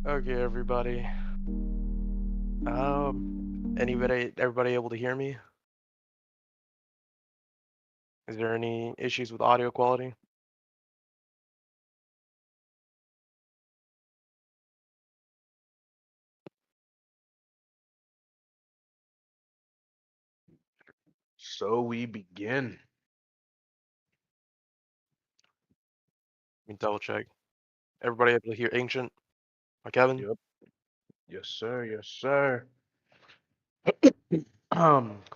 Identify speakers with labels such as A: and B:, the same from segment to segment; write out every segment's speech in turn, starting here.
A: Okay, everybody. Everybody able to hear me? Is there any issues with audio quality?
B: So we begin.
A: Let me double check. Everybody able to hear Ancient? Kevin?
B: Yep. Yes, sir. Yes, sir.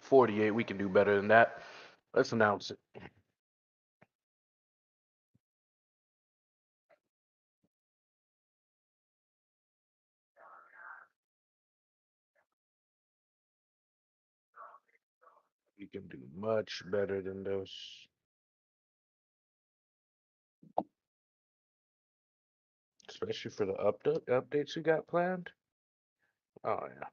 B: 48. We can do better than that. Let's announce it. We can do much better than those, especially for the updates we got planned. Oh yeah.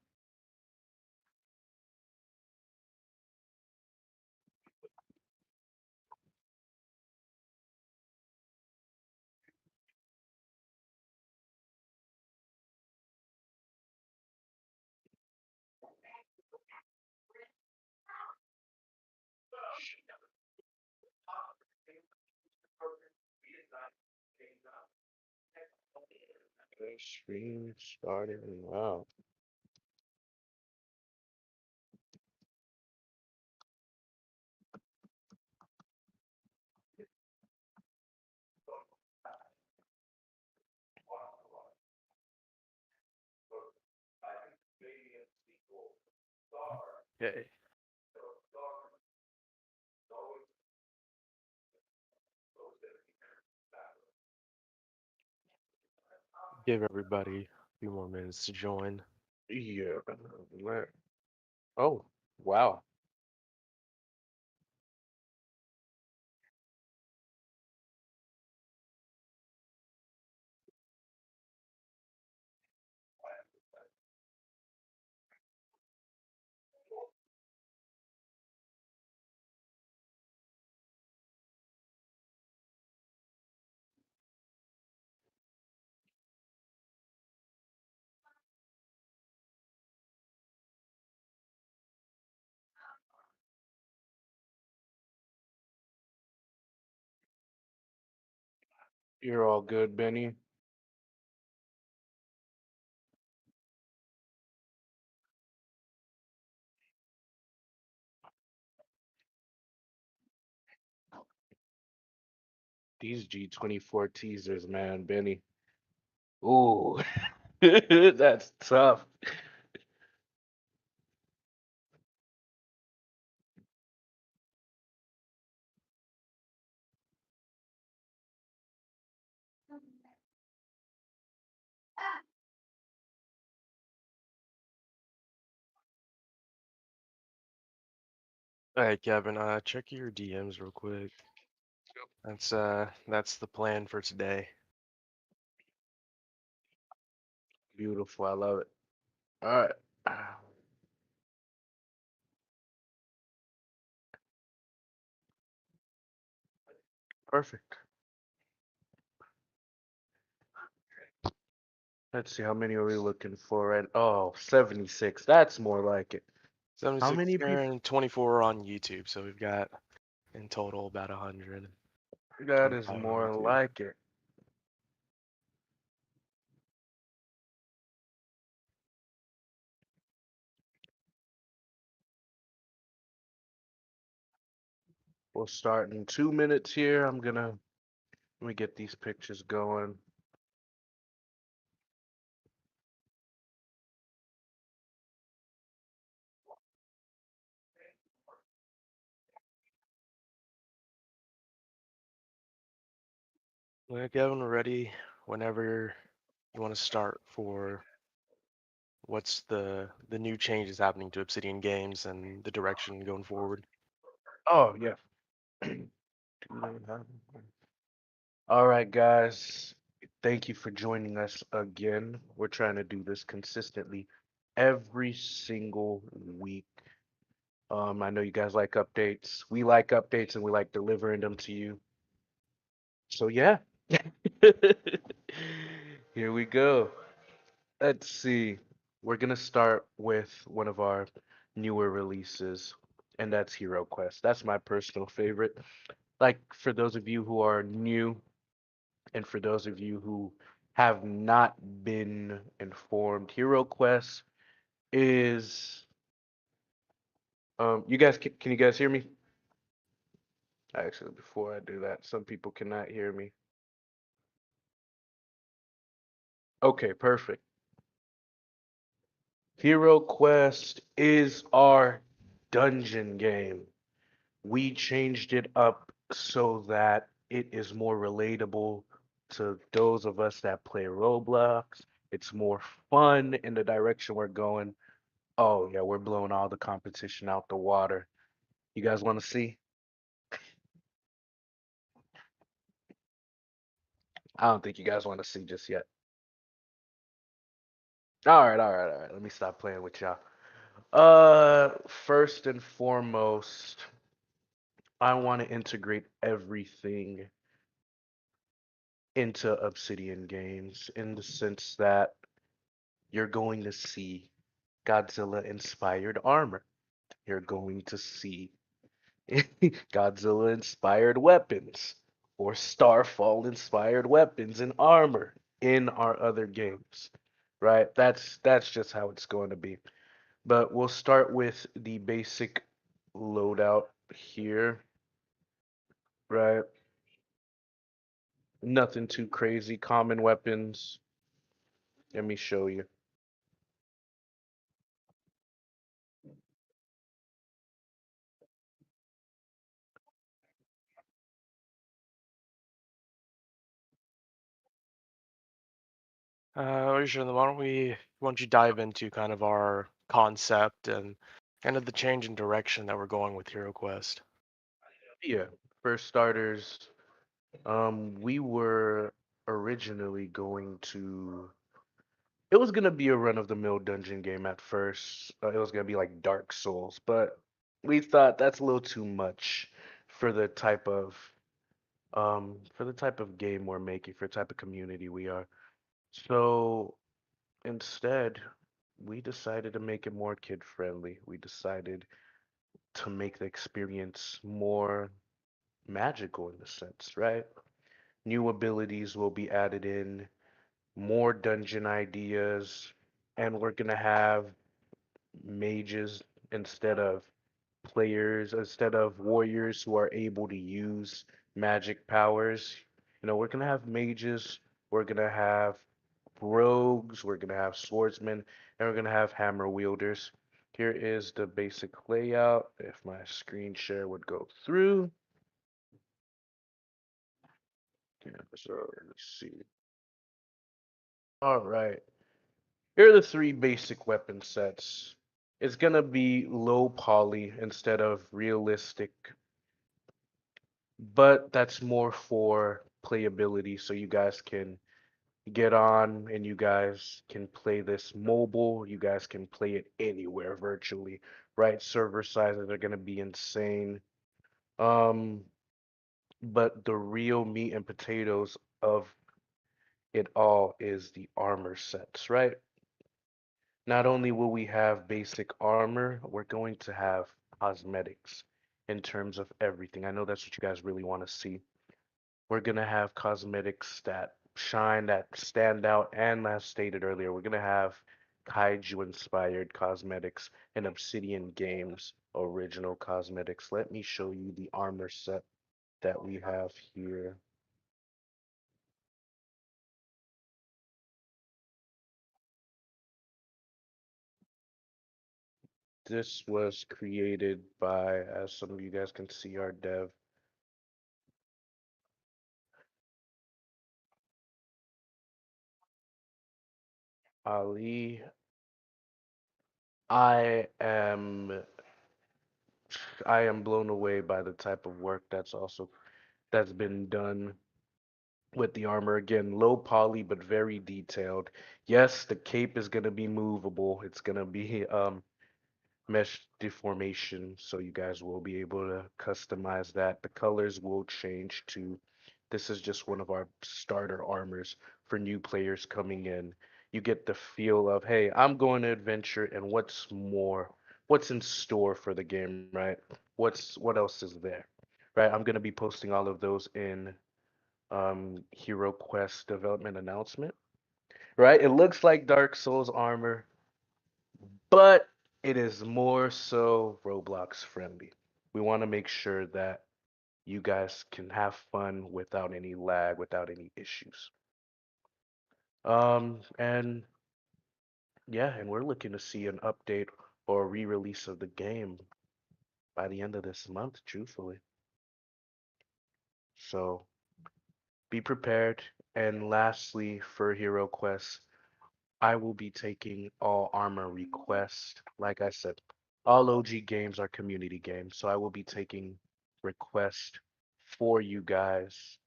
B: Stream started. Wow.
A: Okay. Give everybody a few more minutes to join.
B: Yeah. Oh, wow. You're all good, Benny. These G24 teasers, man, Benny. Ooh, that's tough.
A: Hey, Kevin, check your DMs real quick. That's the plan for today.
B: Beautiful. I love it. All right. Perfect. Let's see, how many are we looking for? And oh, 76. That's more like it. How
A: 76
B: many
A: there
B: people?
A: and 24 on YouTube, so we've got in total about 100,
B: That is
A: 25 on
B: more
A: YouTube.
B: like it. We'll start in 2 minutes here. Let me get these pictures going.
A: Well, Kevin, we're ready whenever you want to start for what's the new changes happening to Obsidian Games and the direction going forward.
B: Oh, yeah. All right, guys. Thank you for joining us again. We're trying to do this consistently every single week. I know you guys like updates. We like updates and we like delivering them to you. So yeah. Here we go. Let's see. We're gonna start with one of our newer releases, and that's Hero Quest. That's my personal favorite. Like for those of you who are new, and for those of you who have not been informed, Hero Quest is you guys can you guys hear me? Actually, before I do that, some people cannot hear me. Okay, perfect. Hero Quest is our dungeon game. We changed it up so that it is more relatable to those of us that play Roblox. It's more fun in the direction we're going. Oh, yeah, we're blowing all the competition out the water. You guys want to see? I don't think you guys want to see just yet. All right, all right, all right. Let me stop playing with y'all. First and foremost, I want to integrate everything into Obsidian games in the sense that you're going to see Godzilla inspired armor. You're going to see Godzilla inspired weapons or Starfall inspired weapons and armor in our other games. Right? That's just how it's going to be. But we'll start with the basic loadout here, right? Nothing too crazy. Common weapons. Let me show you.
A: Sure, then why don't you dive into kind of our concept and kind of the change in direction that we're going with Hero Quest?
B: Yeah, for starters, we were originally going to. It was gonna be a run-of-the-mill dungeon game at first. It was gonna be like Dark Souls, but we thought that's a little too much for the type of game we're making, for the type of community we are. So instead, we decided to make it more kid-friendly. We decided to make the experience more magical in a sense, right? New abilities will be added in, more dungeon ideas, and we're gonna have mages instead of instead of warriors who are able to use magic powers. We're gonna have mages, we're gonna have rogues, we're gonna have swordsmen, and we're gonna have hammer wielders. Here is the basic layout. If my screen share would go through. Yeah, so let's see. All right. Here are the three basic weapon sets. It's gonna be low poly instead of realistic, but that's more for playability, so you guys can get on and you guys can play this mobile. You guys can play it anywhere virtually, right? Server sizes are gonna be insane. Um, but the real meat and potatoes of it all is the armor sets, right? Not only will we have basic armor, we're going to have cosmetics in terms of everything. I know that's what you guys really want to see. We're going to have cosmetics that shine, that stand out, and as stated earlier, we're going to have Kaiju inspired cosmetics and Obsidian Games original cosmetics. Let me show you the armor set that we have here. This was created by, as some of you guys can see, our dev Ali. I am I am blown away by the type of work that's been done with the armor. Again, low poly but very detailed. Yes, the cape is gonna be movable. It's gonna be mesh deformation, so you guys will be able to customize that. The colors will change too. This is just one of our starter armors for new players coming in. you get the feel of, hey, I'm going to adventure and what's in store for the game, right? What else is there? Right? I'm going to be posting all of those in Hero Quest development announcement. Right? It looks like Dark Souls armor, but it is more so Roblox friendly. We want to make sure that you guys can have fun without any lag, without any issues. And yeah, and we're looking to see an update or a re-release of the game by the end of this month, truthfully. So be prepared. And lastly, for Hero Quest, I will be taking all armor requests. Like I said, all OG games are community games, so I will be taking requests for you guys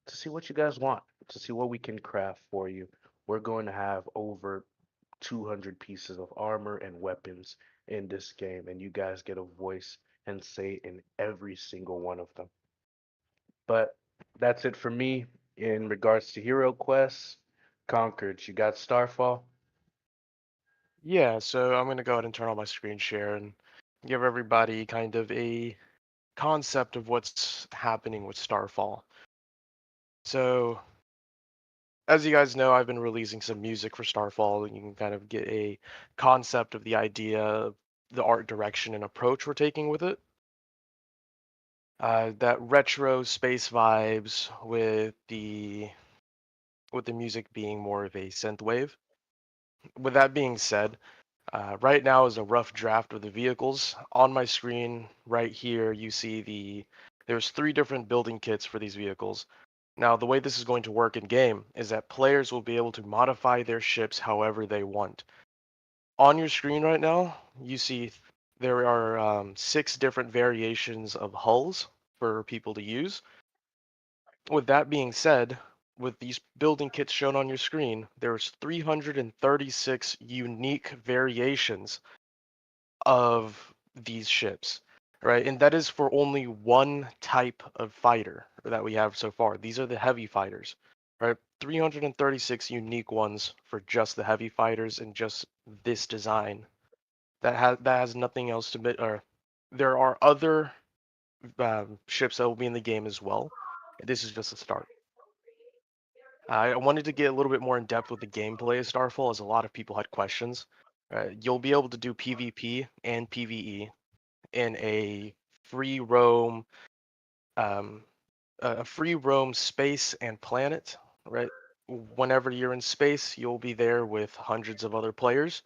B: to see what you guys want, to see what we can craft for you. We're going to have over 200 pieces of armor and weapons in this game, and you guys get a voice and say in every single one of them. But that's it for me in regards to Hero Quest. Conquered. You got Starfall?
A: Yeah, so I'm going to go ahead and turn on my screen share and give everybody kind of a concept of what's happening with Starfall. So, as you guys know, I've been releasing some music for Starfall, and you can kind of get a concept of the idea, the art direction and approach we're taking with it. That retro space vibes with the music being more of a synth wave. With that being said, right now is a rough draft of the vehicles. On my screen right here, you see there's three different building kits for these vehicles. Now, the way this is going to work in game is that players will be able to modify their ships however they want. On your screen right now, you see there are six different variations of hulls for people to use. With that being said, with these building kits shown on your screen, there's 336 unique variations of these ships, right? And that is for only one type of fighter that we have so far. These are the heavy fighters, right? 336 unique ones for just the heavy fighters and just this design. That has nothing else to or there are other ships that will be in the game as well. This is just a start. I wanted to get a little bit more in depth with the gameplay of Starfall, as a lot of people had questions. You'll be able to do PvP and PvE in free roam, um, a free roam space and planet. Right, whenever you're in space, you'll be there with hundreds of other players,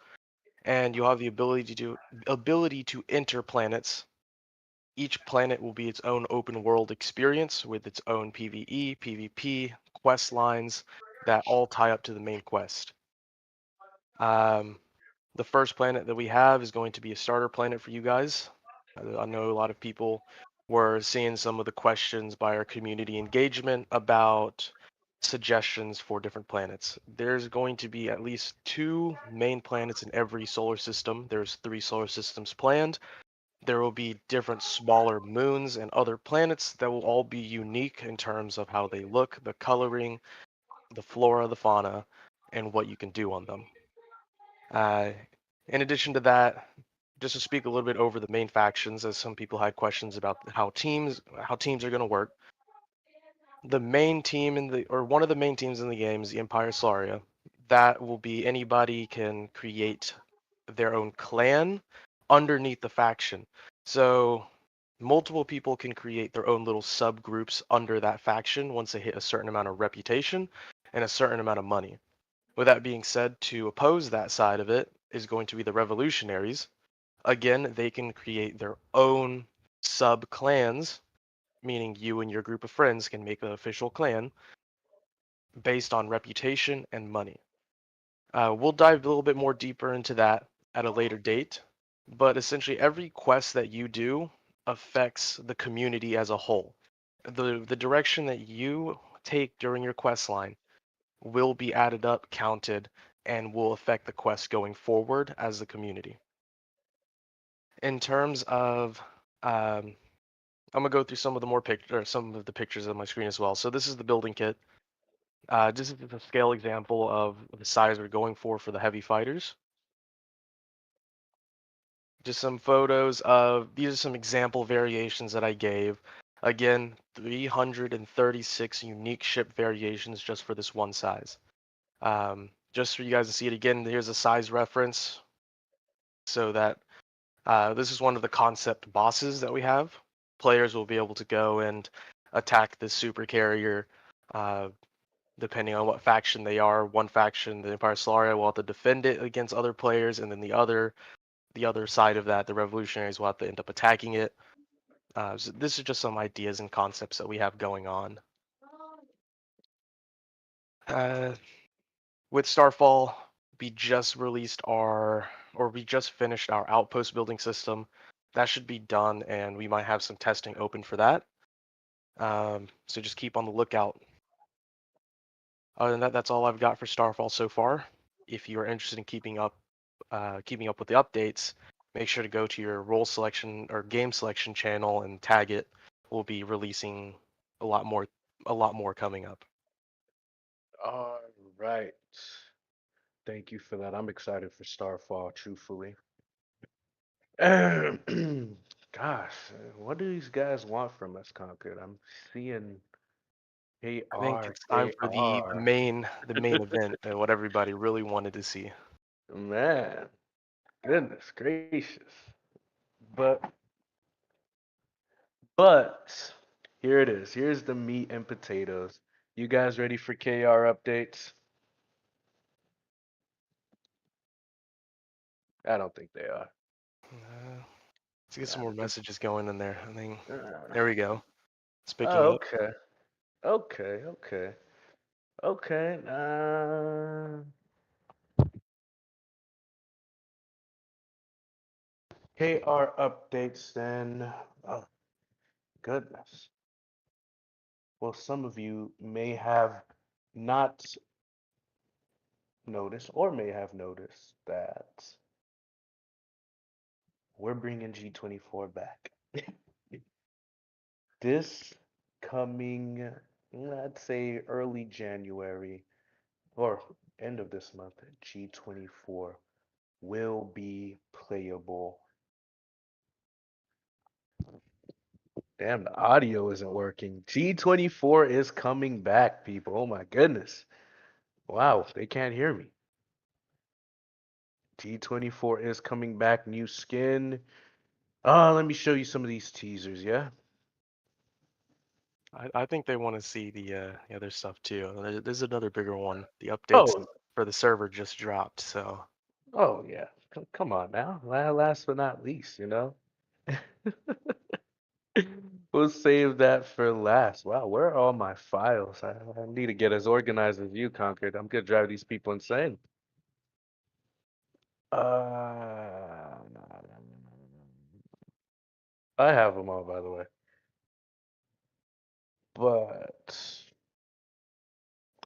A: and you'll have the ability to enter planets. Each planet will be its own open world experience with its own PvE, PvP, quest lines that all tie up to the main quest. Um, the first planet that we have is going to be a starter planet for you guys. I know a lot of people were seeing some of the questions by our community engagement about suggestions for different planets. There's going to be at least two main planets in every solar system. There's three solar systems planned. There will be different smaller moons and other planets that will all be unique in terms of how they look, the coloring, the flora, the fauna, and what you can do on them. Uh, in addition to that, just to speak a little bit over the main factions, as some people had questions about how teams are going to work. The main team or one of the main teams in the game is the Empire Solaria. That will be anybody can create their own clan underneath the faction. So multiple people can create their own little subgroups under that faction once they hit a certain amount of reputation and a certain amount of money. With that being said, to oppose that side of it is going to be the revolutionaries. Again, they can create their own sub clans, meaning you and your group of friends can make an official clan based on reputation and money. We'll dive a little bit more deeper into that at a later date, but essentially every quest that you do affects the community as a whole. The direction that you take during your quest line will be added up, counted, and will affect the quest going forward as the community. In terms of, I'm gonna go through some of the pictures on my screen as well. So this is the building kit. Just as a scale example of the size we're going for the heavy fighters. Just some photos of these are some example variations that I gave. Again, 336 unique ship variations just for this one size. Just for you guys to see it again, here's a size reference so that this is one of the concept bosses that we have. Players will be able to go and attack this super carrier, uh, depending on what faction they are. One faction, the Empire Solaria, will have to defend it against other players, and then the other side of that, the revolutionaries will have to end up attacking it. So this is just some ideas and concepts that we have going on. Uh, with Starfall, we just released we just finished our outpost building system. That should be done, and we might have some testing open for that. So just keep on the lookout. Other than that, that's all I've got for Starfall so far. If you are interested in keeping up with the updates, make sure to go to your role selection or game selection channel and tag it. We'll be releasing a lot more, a lot more coming up.
B: All right. Thank you for that. I'm excited for Starfall, truthfully. Gosh, what do these guys want from us, Concord? I'm seeing
A: I think
B: AR,
A: it's time for the
B: AR.
A: main event and what everybody really wanted to see.
B: Man, goodness gracious. But but here it is. Here's the meat and potatoes. You guys ready for KR updates? I don't think they are.
A: Let's get some
B: I
A: more
B: think.
A: messages going in there. I think
B: Uh,
A: there we go. It's picking
B: oh,
A: up.
B: okay. Okay. Okay. Okay. KR updates then. Oh, goodness. Well, some of you may have not noticed or may have noticed that we're bringing G24 back. This coming, let's say early January or end of this month, G24 will be playable. Damn, the audio isn't working. G24 is coming back, people. Oh my goodness. Wow, they can't hear me. G24 is coming back, new skin. Let me show you some of these teasers, yeah?
A: I think they want to see the other stuff too. There's another bigger one. The updates
B: Oh,
A: for the server just dropped, so
B: oh yeah. Come on now. Last but not least, you know? We'll save that for last. Wow, where are all my files? I need to get as organized as you, Conquered. I'm gonna drive these people insane. I have them all, by the way. But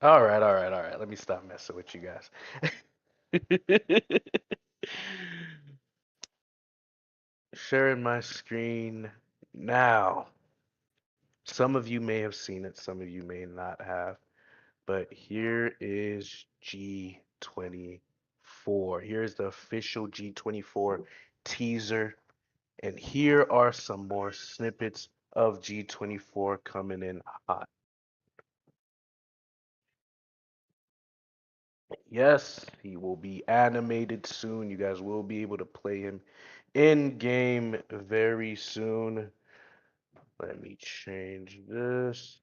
B: all right. Let me stop messing with you guys. Sharing my screen now. Some of you may have seen it, some of you may not have. But here is G24. Here's the official G24 teaser. And here are some more snippets of G24 coming in hot. Yes, he will be animated soon. You guys will be able to play him in game very soon. Let me change this.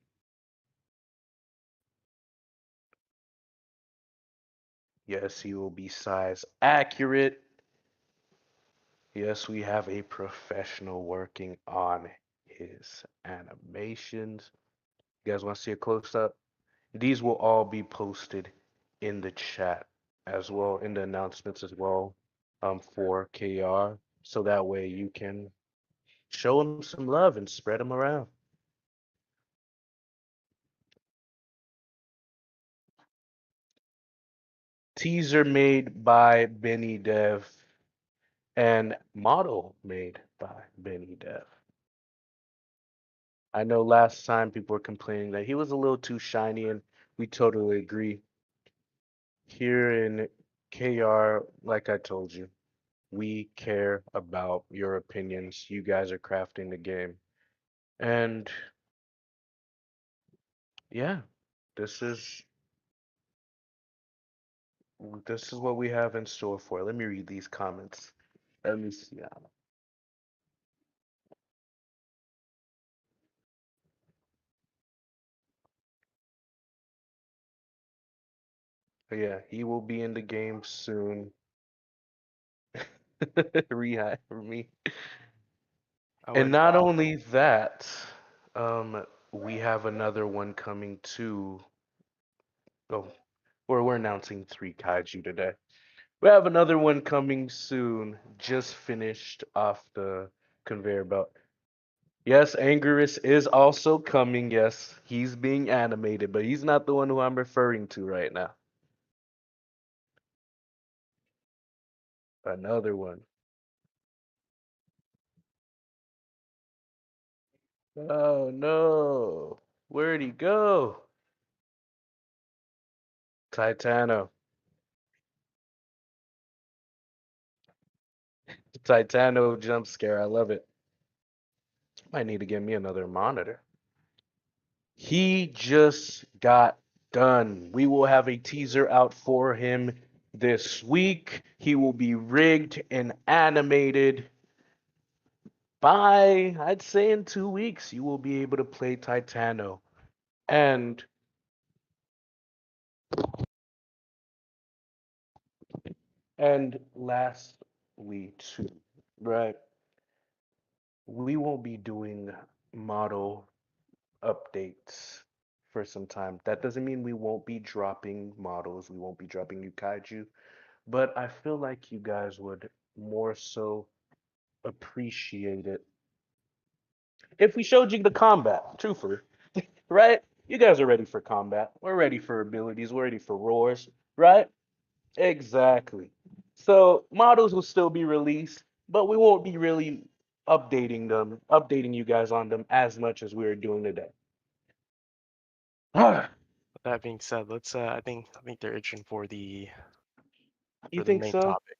B: Yes, he will be size accurate. Yes, we have a professional working on his animations. You guys want to see a close up? These will all be posted in the chat as well, in the announcements as well, for KR. So that way you can show them some love and spread them around. Teaser made by Benny Dev and model made by Benny Dev. I know last time people were complaining that he was a little too shiny and We totally agree. Here in KR, like I told you, we care about your opinions. You guys are crafting the game. And yeah, this is this is what we have in store for. Let me read these comments. Let me see. Yeah, he will be in the game soon. Rehire me.
A: I
B: And
A: would
B: not only that, we have another one coming too. Oh, we're announcing three kaiju today. We have another one coming soon. Just finished off the conveyor belt. Yes, Angerus is also coming. Yes, he's being animated, but he's not the one who I'm referring to right now. Another one. Oh no. Where'd he go? Titano. Titano jump scare. I love it. Might need to get me another monitor. He just got done. We will have a teaser out for him this week. He will be rigged and animated by, I'd say, in 2 weeks. You will be able to play Titano. And lastly, too, right? We won't be doing model updates for some time. That doesn't mean we won't be dropping models. We won't be dropping new kaiju. But I feel like you guys would more so appreciate it if we showed you the combat, truthfully, right? You guys are ready for combat. We're ready for abilities. We're ready for roars, right? Exactly. So models will still be released, but we won't be really updating you guys on them as much as we are doing today.
A: that being said, let's I think they're itching
B: You
A: for the
B: think
A: main
B: so?
A: topic.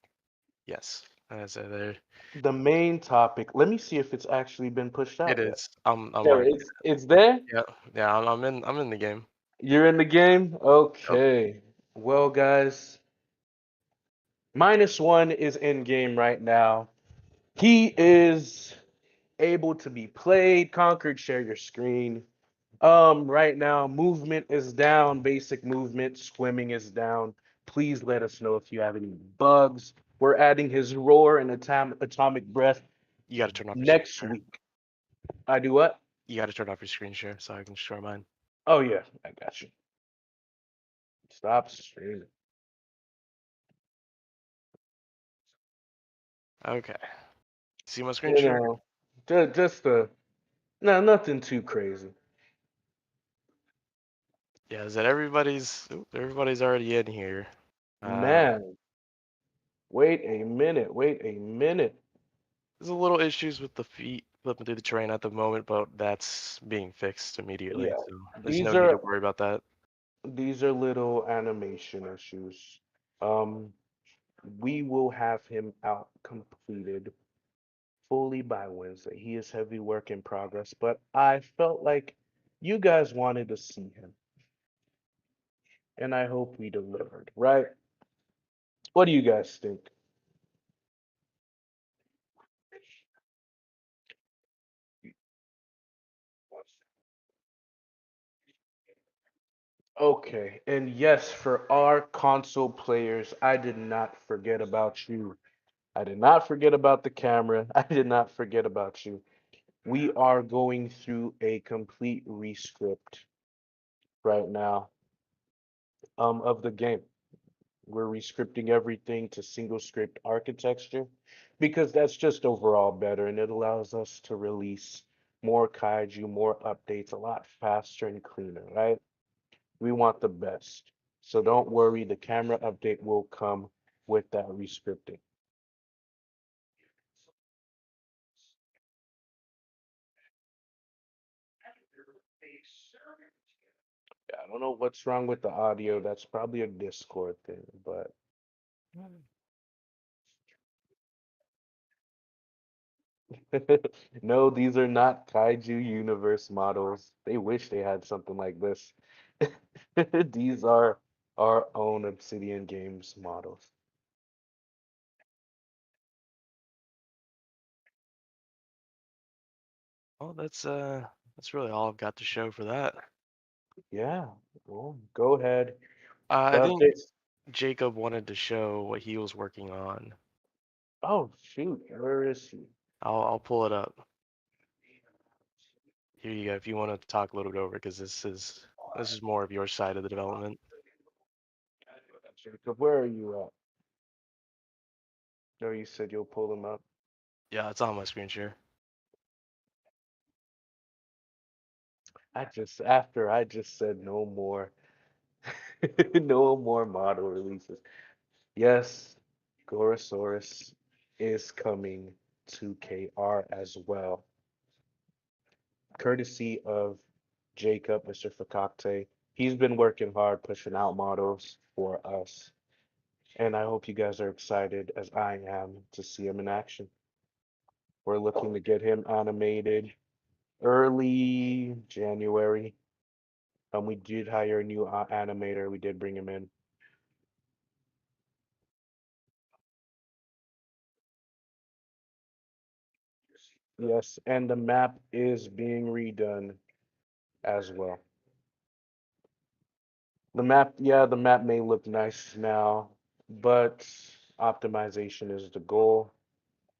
A: Yes. As they're
B: The main topic. Let me see if it's actually been pushed
A: it
B: out yet.
A: is. I'm
B: There,
A: already
B: it's there.
A: yeah, yeah, I'm in the game.
B: You're in the game?
A: Yep.
B: Okay. Well, guys, -1 is in game right now. He is able to be played. Conquered, share your screen. Right now, movement is down, basic movement, swimming is down. Please let us know if you have any bugs. We're adding his roar and atomic breath
A: You gotta turn off your screen
B: next
A: share.
B: week. I do what?
A: You gotta turn off your screen share so I can share mine.
B: Oh yeah, I got you. Stop streaming.
A: Okay. See my screen
B: You
A: share?
B: know, just no, nothing too crazy.
A: Yeah, is that everybody's already in here. Um,
B: Man, wait a minute, wait a minute.
A: there's a little issues with the feet flipping through the terrain at the moment, but that's being fixed immediately,
B: Yeah,
A: so there's
B: these
A: no need to
B: are
A: worry about that.
B: these are little animation issues. Um, we will have him out completed fully by Wednesday. He is heavy work in progress, but I felt like you guys wanted to see him, and I hope we delivered, right? What do you guys think? Okay, and yes, for our console players, I did not forget about you. I did not forget about the camera. I did not forget about you. We are going through a complete rescript right now of the game. We're rescripting everything to single script architecture because that's just overall better and it allows us to release more kaiju, more updates a lot faster and cleaner, right? We want the best. So don't worry, the camera update will come with that rescripting. I don't know what's wrong with the audio. That's probably a Discord thing, but no, these are not Kaiju Universe models. They wish they had something like this. These are our own Obsidian Games models.
A: Well, that's really all I've got to show for that.
B: Yeah, well, go ahead.
A: I
B: The
A: think
B: updates.
A: Jacob wanted to show what he was working on.
B: Oh, shoot, where is he?
A: I'll pull it up. Here you go. If you want to talk a little bit over, because this is more of your side of the development.
B: Jacob, where are you at? No, you said you'll pull him up.
A: Yeah, it's on my screen share.
B: After I just said no more, no more model releases. Yes, Gorosaurus is coming to KR as well, courtesy of Jacob, Mr. Fakakte. He's been working hard pushing out models for us, and I hope you guys are excited as I am to see him in action. We're looking to get him animated early January. We did hire a new animator. We did bring him in. Yes, and the map is being redone as well. The map may look nice now, but optimization is the goal.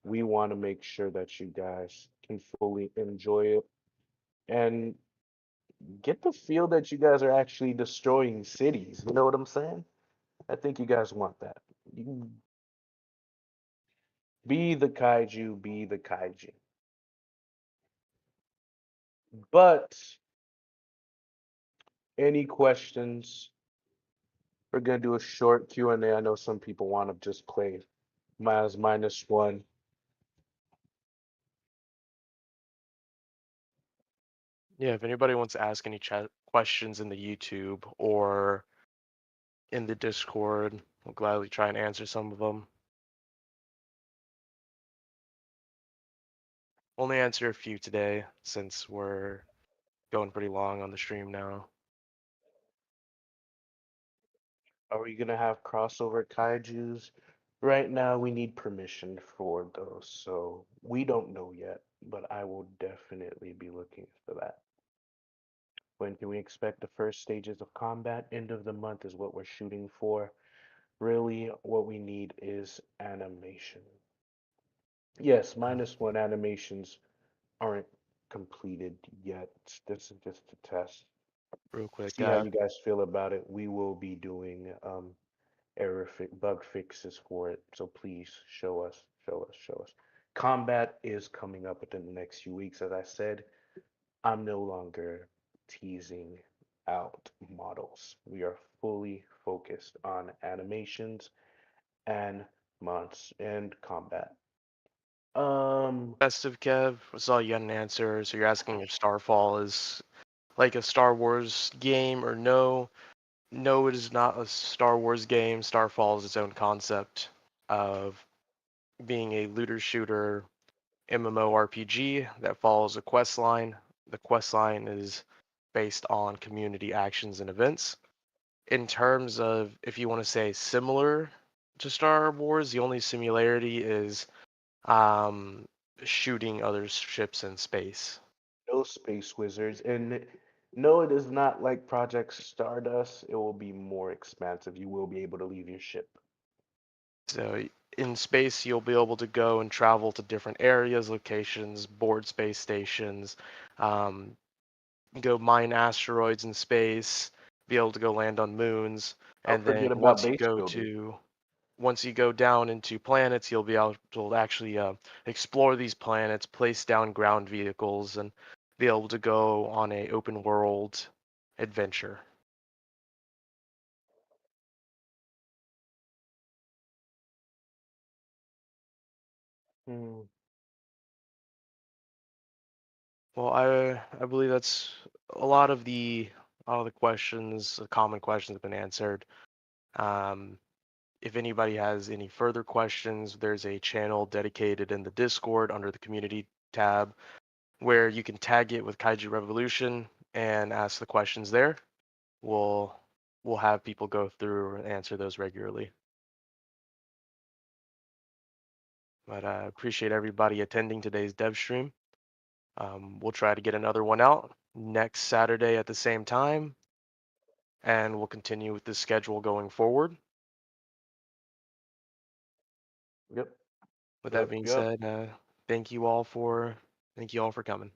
B: We want to make sure that you guys can fully enjoy it and get the feel that you guys are actually destroying cities. You know what I'm saying? I think you guys want that. You be the kaiju, be the kaiju. But any questions? We're gonna do a short Q&A. I know some people want to just play Miles minus one.
A: Yeah, if anybody wants to ask any chat questions in the YouTube or in the Discord, we'll gladly try and answer some of them. Only answer a few today since we're going pretty long on the stream now.
B: Are we gonna have crossover kaijus? Right now, we need permission for those, so we don't know yet, but I will definitely be looking for that. When can we expect the first stages of combat? End of the month is what we're shooting for. Really, what we need is animation. Yes, minus one animations aren't completed yet. This is just a test.
A: Real quick,
B: See how you guys feel about it. We will be doing bug fixes for it. So please show us, show us, show us. Combat is coming up within the next few weeks. As I said, I'm no longer teasing out models. We are fully focused on animations and mods and combat.
A: Festive Kev, I saw you got an answer. So you're asking if Starfall is like a Star Wars game or no. No, it is not a Star Wars game. Starfall is its own concept of being a looter shooter MMORPG that follows a quest line. The quest line is based on community actions and events. In terms of if you want to say similar to Star Wars, the only similarity is um, shooting other ships in space.
B: no space wizards, and no, it is not like Project Stardust. It will be more expansive. You will be able to leave your ship.
A: So in space, you'll be able to go and travel to different areas, locations, board space stations, um, go mine asteroids in space, be able to go land on moons,
B: Don't
A: and then
B: forget about base building.
A: once you go down into planets, you'll be able to actually explore these planets, place down ground vehicles, and be able to go on a open world adventure.
B: Hmm.
A: Well, I believe that's a lot of the All the questions, the common questions have been answered. Um, if anybody has any further questions, there's a channel dedicated in the Discord under the community tab where you can tag it with Kaiju Revolution and ask the questions there. We'll we'll have people go through and answer those regularly. But I appreciate everybody attending today's dev stream. We'll try to get another one out next Saturday at the same time, and we'll continue with this schedule going forward.
B: Yep.
A: With that
B: Yep.
A: being
B: Yep.
A: said, thank you all for coming.